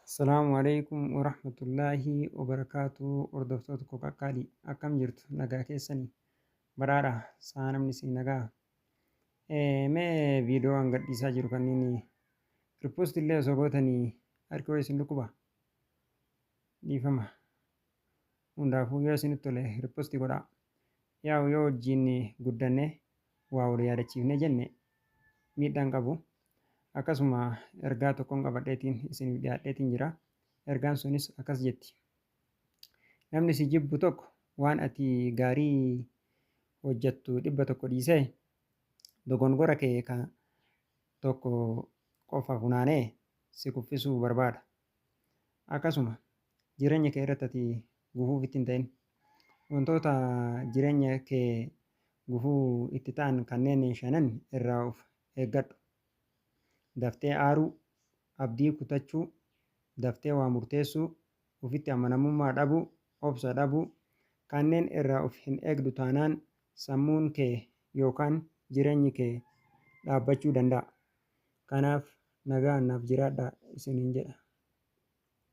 Asalaamu alaikum warahmatullaahi wabarakaatu. Hordoftoota Kookaakkaalii akkam jirtu? Nagaa keessanii badhaadha. Saa namni isin nagaa. Mee viidiyoo an gadhiisaa jiru kanneen ripoostii illee osoo gootanii harki hoo isin dhukkuba dhiifama. Hundaafuu yoo isinitti tole ripoostii godhaa. Yoo wajjin guddanne waa wal yaadachiifne jenne miidhaan qabu. Akkasuma ergaa tokkoon qabadheetiin isiniif dhiyaadheetiin jira. Ergaan sunis akkas jetti. Namni si jibbu tokko waan ati gaarii hojjettu 100 dhiisee dogongora kee kan tokko qofa funaanee si kuffisuu barbaada. Akkasuma jireenya kee irratti ati gufuuf itti hin ta'in. Wantoota jireenya kee gufuu itti ta'an kanneen 5 irraa of eeggadhu. Daftee aaruu, abdii kutachuu, daftee waa murteessuu, ofitti amanamummaa dhabuu, obsa dhabuu, kanneen irraa of hin eegdu taanaan sammuun kee yookaan jireenyi kee dhaabbachuu danda'a. Kanaaf nagaan naaf jiraadhaa isiniin jedha.